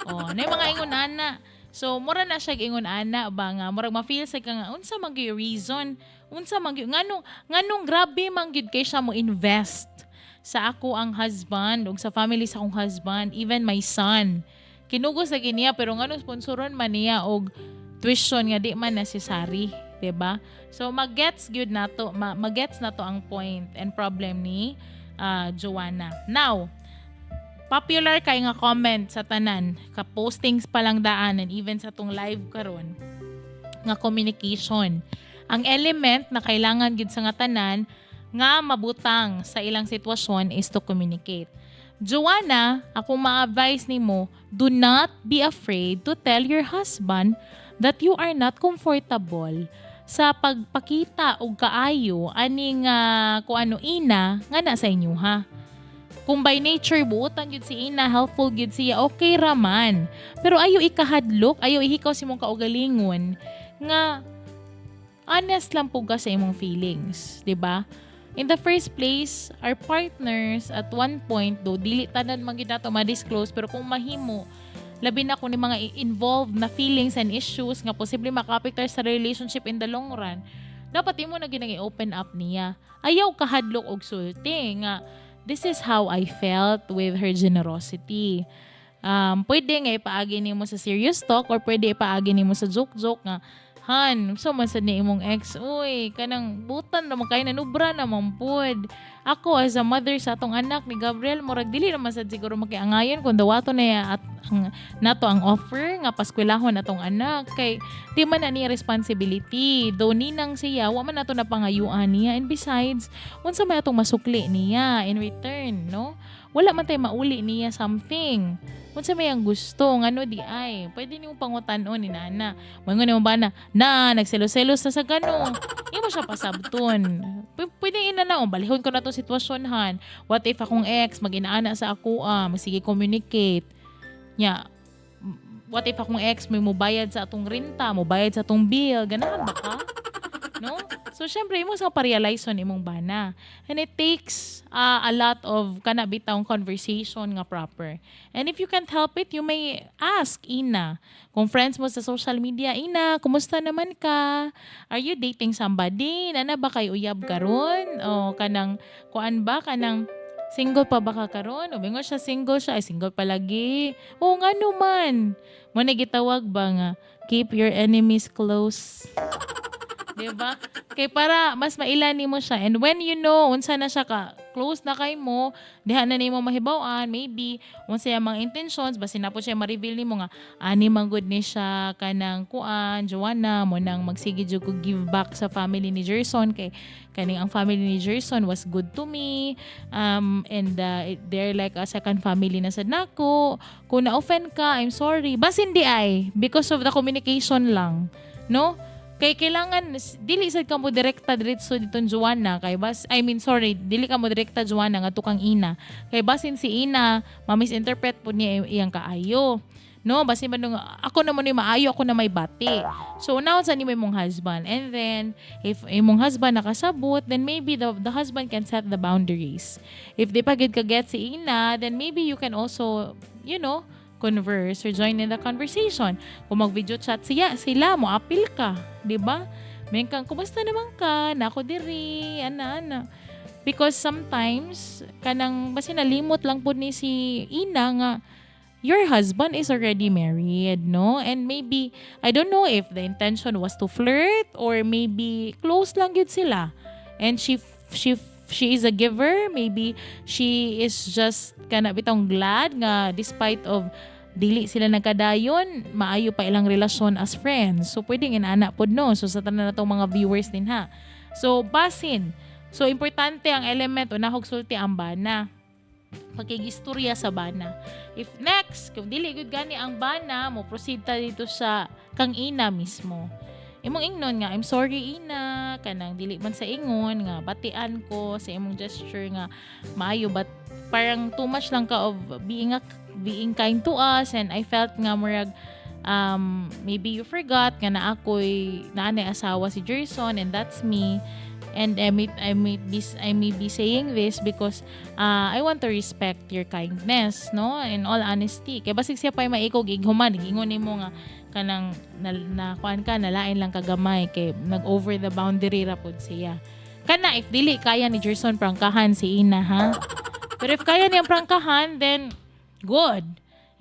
[SPEAKER 1] Oh, na mga ingon ana. So, mura na siya ingon ana ba nga murag ma-feel sa ka nga unsa man gyud reason, unsa man gyud nganong grabe man gyud kay siya mo invest sa ako ang husband ug sa family sa akong husband, even my son. Kinugos lagi niya pero nganong sponsoron man niya og tuition nga di man necessary. Diba? So magets gyud nato, magets nato ang point and problem ni Joanna. Now, popular kay nga comment sa tanan, ka postings pa lang daan and even sa tong live karon nga communication. Ang element na kailangan gyud sa nga tanan nga mabutang sa ilang sitwasyon is to communicate. Joanna, ako ma-advise nimo, do not be afraid to tell your husband that you are not comfortable sa pagpakita og kaayo aning kung ano ina nga na sa inyo ha. Kung by nature buotan gyud si ina, helpful gyud siya, okay ra man. Pero ayo ikahadlok, ayo ihikaw si mong kaugalingon nga honest lang po ka sa imong feelings, 'di ba? In the first place, our partners at one point do dili tanan man gyud nato ma-disclose pero kung mahimo labi na kung ni mga involved na feelings and issues nga posible makapektar sa relationship in the long run, dapat imo na ginang i-open up niya. Ayaw kahadlok og sulti nga this is how I felt with her generosity. Pwede nga ipaagi nimo sa serious talk or pwede ipaagi nimo sa joke-joke nga Han, so man sad ni imong ex, uy, kanang butan naman kay nanubra naman pod. Ako as a mother sa atong anak ni Gabriel, murag dili naman sad siguro makiangayon kung dawato na ya at nato ang offer nga paskwelahon atong anak kay di man na niya responsibility. Though ninang siya, wa man nato napangayuan niya, and besides, unsa may atong masukli niya in return, no? Wala man tay mauli niya something. Unsa may ang gusto ngano di ay pwede nimo pangutan-on ni nana. Moingon nimo ba na nagselos-selos na sa gano. Imo siya pasabton. Pwede ina na balihon ko na to sitwasyon han. What if akong ex mag-inaana sa ako magsige communicate. Nya what if akong ex may mobayad sa atong renta, mobayad sa atong bill, ganahan ba ka? No? So, syempre, imo sa pa-realize on imong bana. And it takes a lot of kanabitang conversation nga proper. And if you can't help it, you may ask Ina. Kung friends mo sa social media, Ina, kumusta naman ka? Are you dating somebody? Nana ba kay uyab karon? O kanang, kuan ba? Kanang, single pa ba ka karon? O bingo siya, single siya. Ay, single palagi. O nga naman. Muna gitawag ba nga, keep your enemies close. Diba? Kay para mas mailani mo siya. And when you know, unsa na siya ka, close na kay mo, diha na nimo mahibaw-an, maybe, unsa yung mga intentions, basin na po siya ma-reveal nimo nga, ani man good ni siya, kanang kuan, Joanna, mo nang magsige jud ko give back sa family ni Gerson, kay kaning ang family ni Gerson was good to me, and they're like a second family na sad nako. Kung na-offend ka, I'm sorry. Basin di ay, because of the communication lang. No? Kay kailangan dili sad ka mo direkta diretso ditong Joanna kay dili ka mo direkta Joanna nga tukang ina kay basin si ina ma-misinterpret po niya iyang kaayo, no? Basin man ako naman ni maayo, ako na may bati. So now sa ni imong husband, and then if imong husband nakasabot, then maybe the husband can set the boundaries. If di pa gid ka get si ina, then maybe you can also, converse or join in the conversation. Kung mag-video chat sila mo apil ka, 'di ba? May kang kumusta naman ka? Nako diri, ana. Because sometimes kanang basi nalimot lang pud ni si ina nga your husband is already married, no? And maybe I don't know if the intention was to flirt or maybe close lang gid sila. And she is a giver, maybe she is just kana bitong glad nga despite of dili sila nagkadayon, maayo pa ilang relasyon as friends. So pwedeng inana pod no. So sa tanan natong mga viewers din ha. So basin. So importante ang element o nahugsulti ang bana. Pagkigistorya sa bana. If next, kung dili gud gani ang bana, mo proceed ta dito sa kang ina mismo. Imong ingnon nga, I'm sorry ina, kanang dili man sa ingon nga batian ko sa imong gesture nga maayo, but parang too much lang ka of being kind to us, and I felt nga murag maybe you forgot nga na ako'y naanay asawa si Gerson, and that's me. And I may be saying this because I want to respect your kindness, no? In all honesty. Kaya basig siya pa'y maikog ighuman, ingon nimo nga kanang kuan ka nalain lang kagamay kay nag-over the boundary ra pud siya. Kana if dili kaya ni Gerson prangkahan si ina ha. Pero if kaya niyang prangkahan, then good.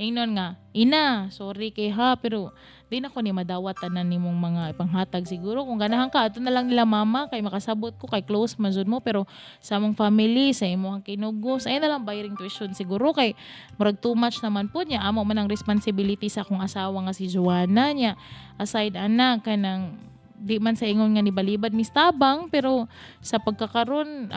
[SPEAKER 1] Ingnon nga, ina, sorry kay ha, pero di na ko ni madawat tanan nimong mga ipanghatag siguro. Kung ganahan ka, ato na lang nila mama, kay makasabot ko, kay close mazud mo, pero sa among family, sa imong kinugos, ay na lang bayaring tuition siguro, kay murag too much naman po niya. Amo man ang responsibility sa akong asawa nga si Joanna niya. Aside anak, kanang di man sa ingon nga ni balibad mistabang, pero sa pagkakaron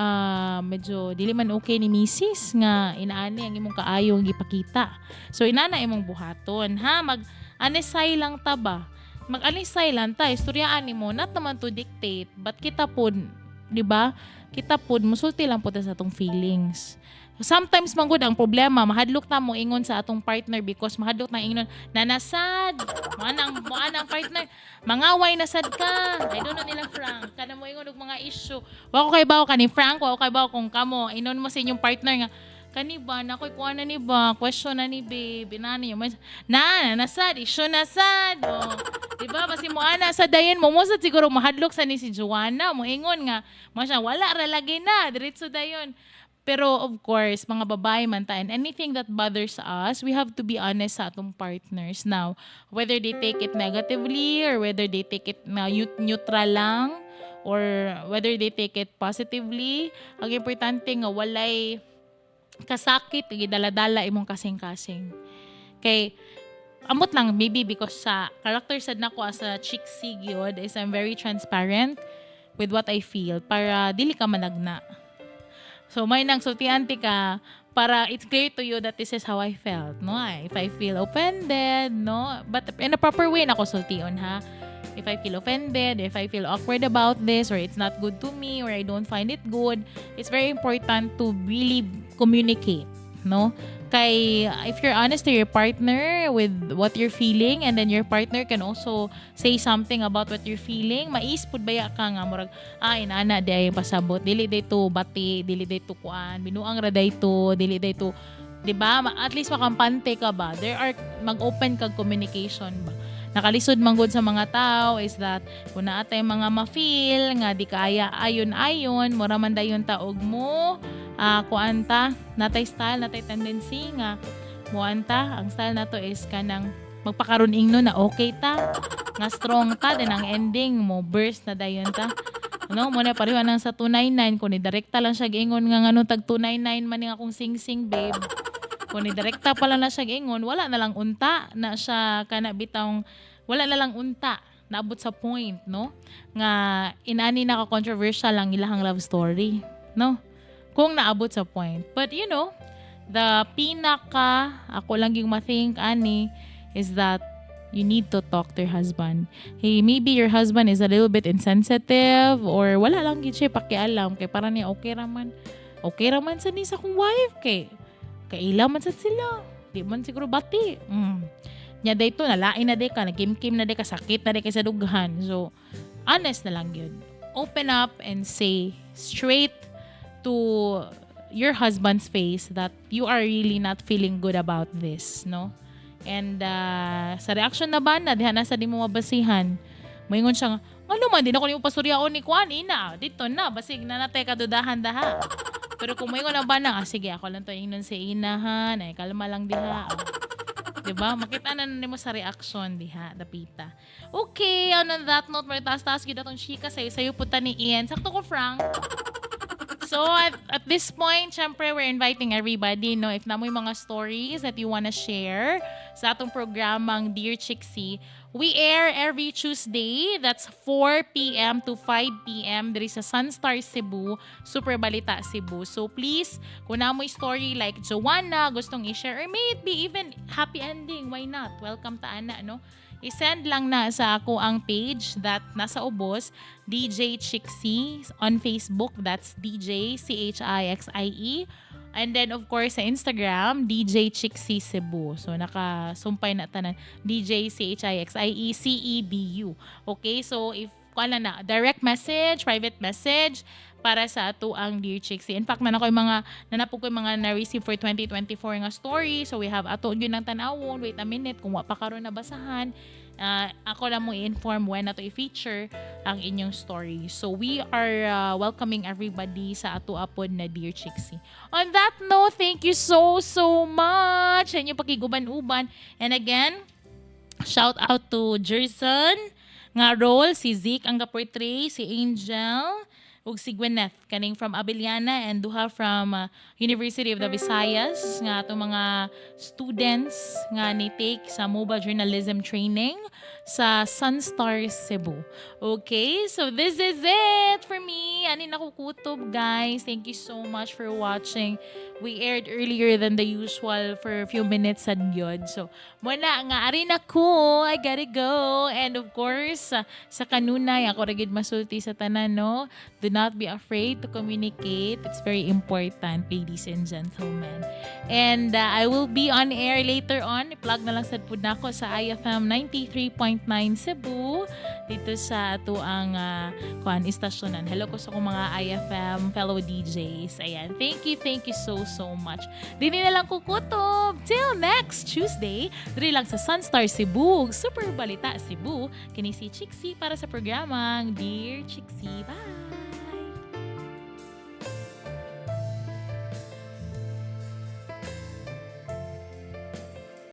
[SPEAKER 1] medyo dili man okay ni misis nga inaani ang imong kaayo ang gipakita. So inana imong buhaton ha, mag-anisay lang ta ba, mag-anisay lang ta, istoryaan nimo, not naman to dictate, but kita pod, di ba, kita pod musulti lang po ta sa atong feelings. Sometimes manggod ang problema, mahadlok ta mo ingon sa atong partner because mahadlok na ingon nanasad, mo anang partner, mangaway na sad ka. I don't know nila Frank, kana mo ingon og mga issue. Wa ko kay bawo kani Frank, wa ko kay bawo kung kamo inon mo sa inyong partner nga kani ba nakoy kuan na ni ba, question na ni babe, inani yo nasad, issue na sad. Di ba basi mo ana sa dayon mo sad siguro mahadlok sa ni si Joanna, mo ingon nga mo siya wala ra lagi na diretso dayon. Pero of course, mga babae man ta, and anything that bothers us, we have to be honest sa atong partners. Now, whether they take it negatively or whether they take it na neutral lang or whether they take it positively, ang importante nga walay kasakit, gidala-dala imong kasing-kasing. Kay amot lang maybe because sa character sad nako as a chiksi gyud is I'm very transparent with what I feel para dili ka managna. So may nang sultianti ka para it's clear to you that this is how I felt, no? If I feel offended, no? But in a proper way nako sultion ha. If I feel offended, if I feel awkward about this or it's not good to me or I don't find it good, it's very important to really communicate, no? Kay if you're honest to your partner with what you're feeling and then your partner can also say something about what you're feeling, maispod baya ka nga murag inana di ay pasabot dili dayto bati, dili dayto kuan, binuang ra dayto, dili dayto, di ba? At least makampante ka ba? There are mag-open kag communication ba? Nakalisod man gud sa mga tao is that kung naatay mga ma-feel nga di kaya ayon-ayon, mura man dayon taog mo, kuanta, natay style, natay tendency nga muanta, ang style nato is kanang magpakaruning no na okay ta, nga strong ta, din ang ending mo burst na dayon ta. Ano, mo na pareho nang sa 299 kung ni direkta lang siya giingon nga ngano tag 299 man ning akong sing-sing babe. Kung ni direkta pa lang na siya giingon, wala na lang unta na siya kana bitawng wala na lang unta naabot sa point, no? Nga inani na ka controversial lang ilahang love story, no? Kung naabot sa point. But you know, the pinaka ako lang yung ma-think ani is that you need to talk to your husband. Hey, maybe your husband is a little bit insensitive or wala lang gid siya pakialam kay para niya okay raman. Okay raman sa ni sa kong wife kay kaila man sad sila. Di man siguro bati. Nya dayto nalain na day ka, nagkim-kim na day ka, sakit na day ka sa dughan. So, honest na lang yun. Open up and say straight to your husband's face that you are really not feeling good about this, no? And sa reaction na ba na, diha na sa di mo mabasihan, maingon siya nga, ano man, di na ko ni mo pasuryaon ni Kwan, ina, dito na, basig na natay kadudahan daha. Pero kung maingon na ba na, sige, ako lang to ingnon sa inahan, ay kalma lang diha. Diba? Makita na mo sa reaction diha, dapita. Okay, on that note, maritas-tas yun atong chika sayo po ta ni Ian. Sakto ko, Frank. So, at this point, syempre, we're inviting everybody, no? If namoy mga stories that you wanna share sa atong programang Dear Chiksi, we air every Tuesday. That's 4 p.m. to 5 p.m. There is a Sunstar Cebu, Super Balita Cebu. So, please, kung namoy story like Joanna, gustong i-share, or may it be even happy ending, why not? Welcome ta ana, no? I-send lang na sa ako ang page that nasa ubos, DJ Chiksi on Facebook. That's DJ Chixie. And then, of course, sa Instagram, DJ Chiksi Cebu. So, nakasumpay na tanan. DJ Chixie CEBU. Okay? So, if kala na, direct message, private message, para sa ato ang Dear Chiksi. In fact, man ako yung mga, nanapog ko yung mga na-receive for 2024 nga story. So, we have ato yun ang tanawon. Wait a minute, kung pa karon na basahan, ako lang mo i-inform when na to i-feature ang inyong story. So, we are welcoming everybody sa ato apod na Dear Chiksi. On that note, thank you so much sa inyong pakiguban-uban. And again, shout out to Jerson nga role, si Zeke ang ga-portray, si Angel, ug si Gwyneth kaning from Abeliana and duha from University of the Visayas nga atong mga students nga ni-take sa mobile journalism training sa Sunstar Cebu. Okay, so this is it for me. Ani na ko kutob, guys. Thank you so much for watching. We aired earlier than the usual for a few minutes sad gyud. So, muna nga ari na ko. I gotta go. And of course, sa kanunay ako ra gid masulti sa tanan, no? Do not be afraid to communicate. It's very important, ladies and gentlemen. And I will be on air later on. I-plug na lang sad pud nako sa IFM 93.9 Cebu dito sa ato ang istasyonan. Hello ko sa akong mga IFM fellow DJs. Ayan. Thank you so much. Dili na lang kukutob. Till next Tuesday, diri lang sa Sunstar Cebu, Super Balita Cebu. Kini si Chiksi para sa programang Dear Chiksi. Bye!